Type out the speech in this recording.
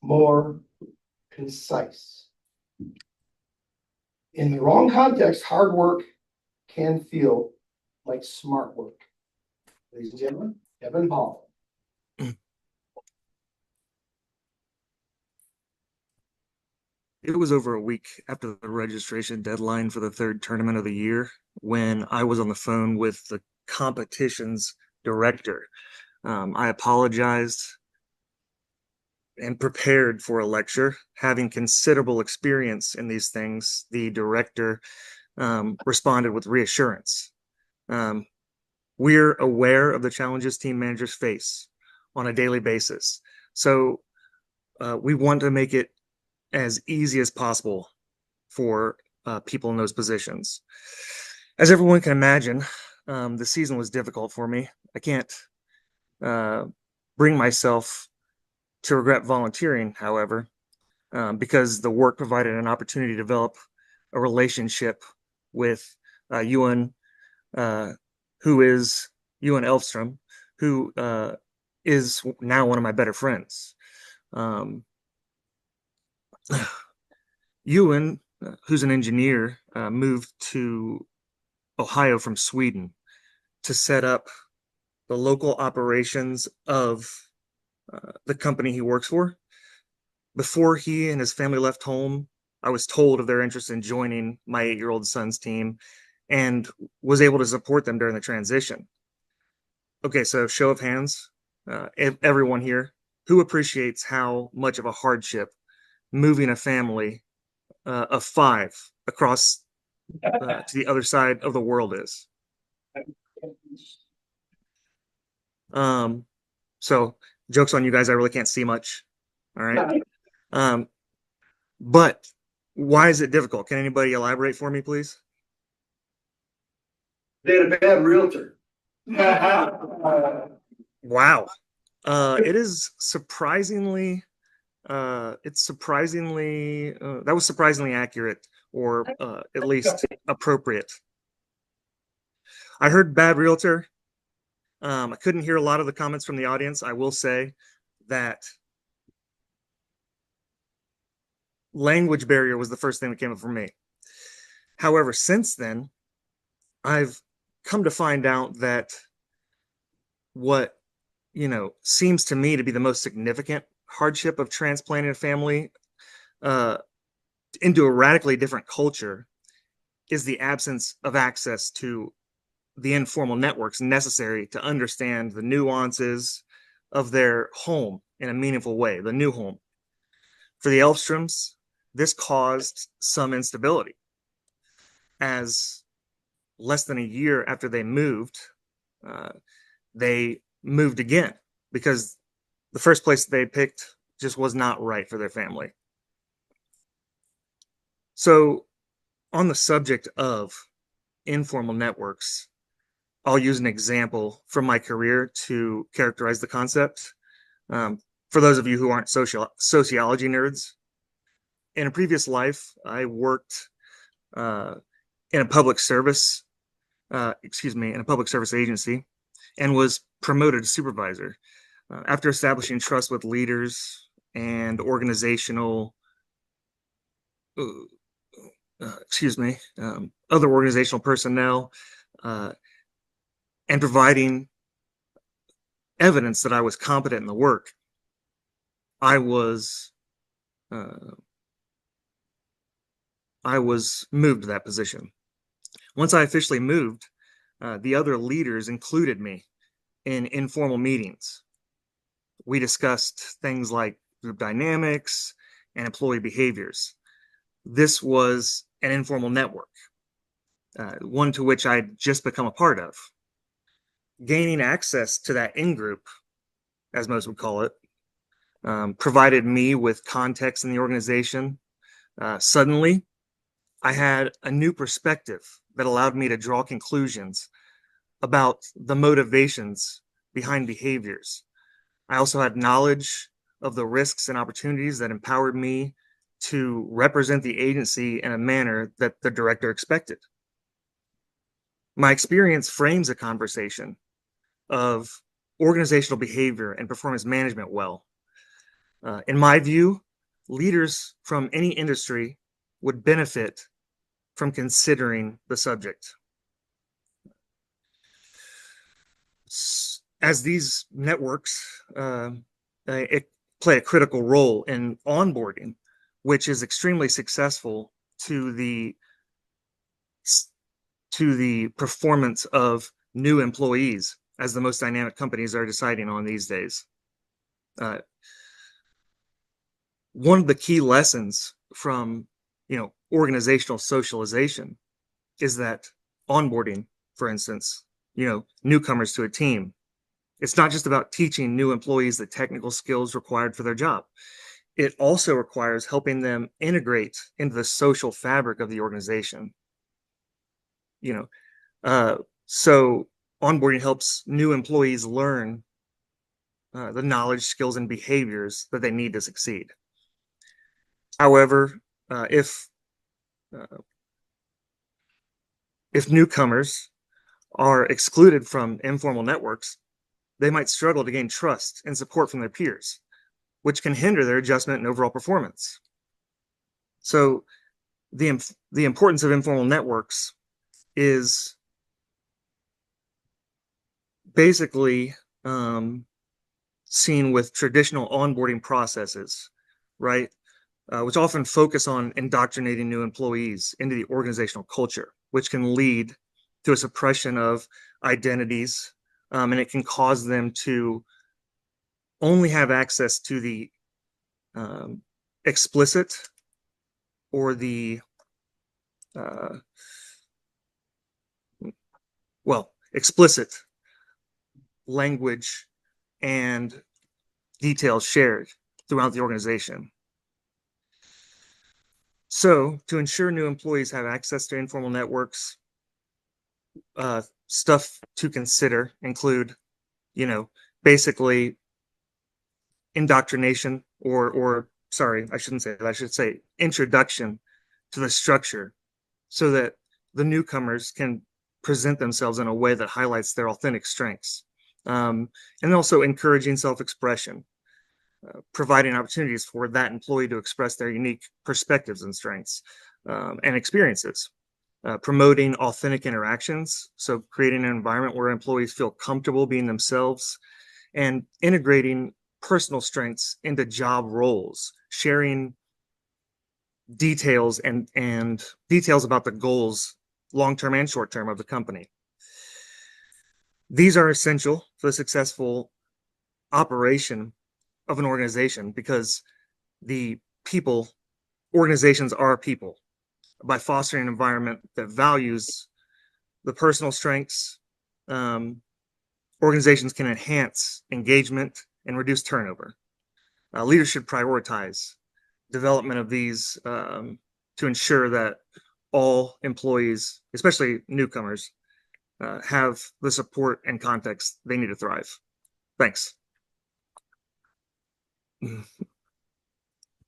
more concise. In the wrong context, hard work can feel like smart work. Ladies and gentlemen, Kevin Hall. It was over a week after the registration deadline for the third tournament of the year when I was on the phone with the competition's director. I apologized and prepared for a lecture. Having considerable experience in these things, the director responded with reassurance. We're aware of the challenges team managers face on a daily basis. So we want to make it as easy as possible for people in those positions. As everyone can imagine, the season was difficult for me. I can't bring myself to regret volunteering, however, because the work provided an opportunity to develop a relationship with Ewan, who is Ewan Elfstrom, who is now one of my better friends. Ewan, who's an engineer, moved to Ohio from Sweden to set up the local operations of the company he works for. Before he and his family left home, I was told of their interest in joining my 8-year-old son's team and was able to support them during the transition. Okay, so show of hands, everyone here, who appreciates how much of a hardship moving a family of 5 across to the other side of the world is. So joke's on you guys, I really can't see much. All right. But why is it difficult? Can anybody elaborate for me, please? They had a bad realtor. Wow. It is surprisingly that was surprisingly accurate, or at least appropriate. I heard bad realtor. I couldn't hear a lot of the comments from the audience. I will say that language barrier was the first thing that came up for me. However, since then, I've come to find out that what seems to me to be the most significant hardship of transplanting a family into a radically different culture is the absence of access to the informal networks necessary to understand the nuances of their home in a meaningful way, the new home. For the Elfstroms, this caused some instability, as less than a year after they moved again because the first place they picked just was not right for their family. So on the subject of informal networks, I'll use an example from my career to characterize the concept. For those of you who aren't sociology nerds, in a previous life, I worked in a public service agency and was promoted to supervisor. After establishing trust with leaders and other organizational personnel, and providing evidence that I was competent in the work, I was moved to that position. Once I officially moved, the other leaders included me in informal meetings. We discussed things like group dynamics and employee behaviors. This was an informal network, one to which I'd just become a part of. Gaining access to that in-group, as most would call it, provided me with context in the organization. Suddenly, I had a new perspective that allowed me to draw conclusions about the motivations behind behaviors. I also had knowledge of the risks and opportunities that empowered me to represent the agency in a manner that the director expected. My experience frames a conversation of organizational behavior and performance management well. In my view, leaders from any industry would benefit from considering the subject. As these networks play a critical role in onboarding, which is extremely successful to the performance of new employees, as the most dynamic companies are deciding on these days. One of the key lessons from organizational socialization is that onboarding, for instance, newcomers to a team, it's not just about teaching new employees the technical skills required for their job. It also requires helping them integrate into the social fabric of the organization. So onboarding helps new employees learn the knowledge, skills, and behaviors that they need to succeed. However, if newcomers are excluded from informal networks, they might struggle to gain trust and support from their peers, which can hinder their adjustment and overall performance. So the importance of informal networks is basically seen with traditional onboarding processes, right? Which often focus on indoctrinating new employees into the organizational culture, which can lead to a suppression of identities, and it can cause them to only have access to the explicit or the explicit language and details shared throughout the organization. So, to ensure new employees have access to informal networks, stuff to consider include, basically indoctrination or sorry, I shouldn't say that. I should say introduction to the structure so that the newcomers can present themselves in a way that highlights their authentic strengths. And also encouraging self-expression, providing opportunities for that employee to express their unique perspectives and strengths and experiences. Promoting authentic interactions, so creating an environment where employees feel comfortable being themselves, and integrating personal strengths into job roles, sharing details and details about the goals, long-term and short-term, of the company. These are essential for the successful operation of an organization because organizations are people. By fostering an environment that values the personal strengths, organizations can enhance engagement and reduce turnover. Leaders should prioritize development of these to ensure that all employees, especially newcomers, have the support and context they need to thrive. Thanks.